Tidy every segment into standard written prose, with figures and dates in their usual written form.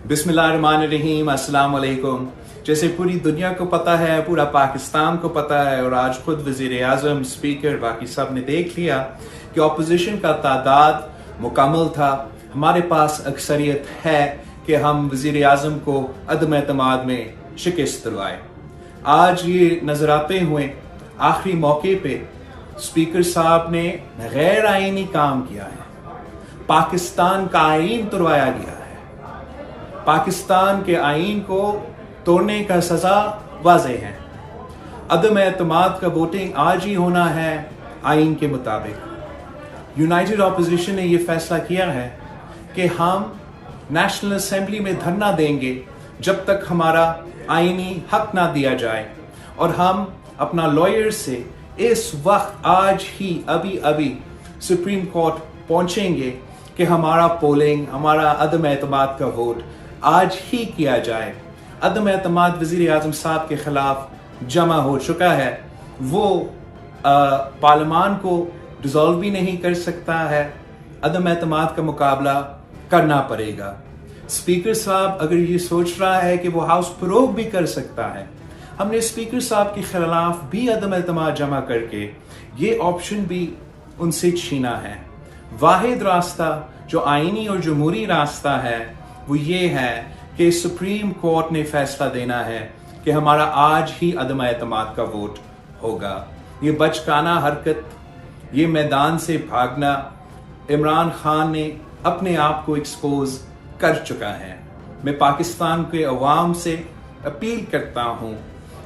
बिस्मिल्लाहिर्रहमानिर्रहीम, अस्सलाम वालेकुम। जैसे पूरी दुनिया को पता है, पूरा पाकिस्तान को पता है और आज खुद वज़ीर आज़म, स्पीकर, बाकी सब ने देख लिया कि अपोजिशन का तादाद मुकम्मल था। हमारे पास अक्सरियत है कि हम वज़ीर आज़म को अदम एतमाद में शिकस्त दिलवाएं। आज ये नज़र आते हुए आखिरी मौके पे स्पीकर साहब ने गैर आईनी काम किया है। पाकिस्तान का आईन तोड़वाया गया है। पाकिस्तान के आईन को तोड़ने का सज़ा वाज़ेह है। अदम एतमाद का वोटिंग आज ही होना है आईन के मुताबिक। यूनाइटेड अपोजिशन ने ये फैसला किया है कि हम नेशनल असेंबली में धरना देंगे जब तक हमारा आईनी हक ना दिया जाए, और हम अपना लॉयर से इस वक्त आज ही अभी सुप्रीम कोर्ट पहुंचेंगे कि हमारा पोलिंग, हमारा अदम एतमाद का वोट आज ही किया जाए। अदम एतमाद वज़ीर आज़म साहब के खिलाफ जमा हो चुका है। वो पार्लियामान को डिसॉल्व भी नहीं कर सकता है। अदम एतमाद का मुकाबला करना पड़ेगा। स्पीकर साहब अगर ये सोच रहा है कि वो हाउस फरोग भी कर सकता है, हमने स्पीकर साहब के खिलाफ भी अदम एतमाद जमा करके ये ऑप्शन भी उनसे छीना है। वाहिद रास्ता जो आईनी और जमहूरी रास्ता है वो ये है कि सुप्रीम कोर्ट ने फैसला देना है कि हमारा आज ही अदम एतमाद का वोट होगा। ये बचकाना हरकत, ये मैदान से भागना इमरान खान ने अपने आप को एक्सपोज कर चुका है। मैं पाकिस्तान के अवाम से अपील करता हूँ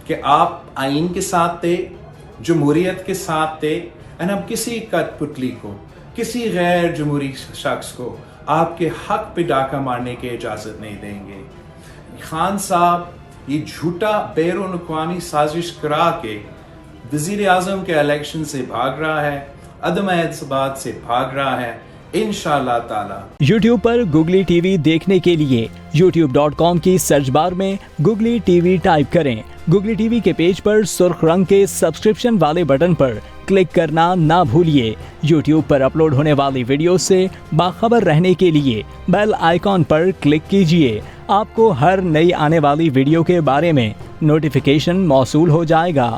कि आप आईन के साथ थे, जमहूरियत के साथ थे, और हम किसी कठपुतली को, किसी गैर जमहूरी शख्स को आपके हक पे डाका मारने की इजाज़त नहीं देंगे। खान साहब ये झूठा बैरून अक़वामी साजिश करा के वज़ीर आज़म के इलेक्शन से भाग रहा है, अदम एतमाद से भाग रहा है। इंशाअल्लाह ताला YouTube पर गुगली टीवी देखने के लिए youtube.com की सर्च बार में गुगली टीवी टाइप करें। गुगली टीवी के पेज पर सुर्ख रंग के सब्सक्रिप्शन वाले बटन पर क्लिक करना ना भूलिए। YouTube पर अपलोड होने वाली वीडियो से बाखबर रहने के लिए बेल आइकॉन पर क्लिक कीजिए। आपको हर नई आने वाली वीडियो के बारे में नोटिफिकेशन मौसूल हो जाएगा।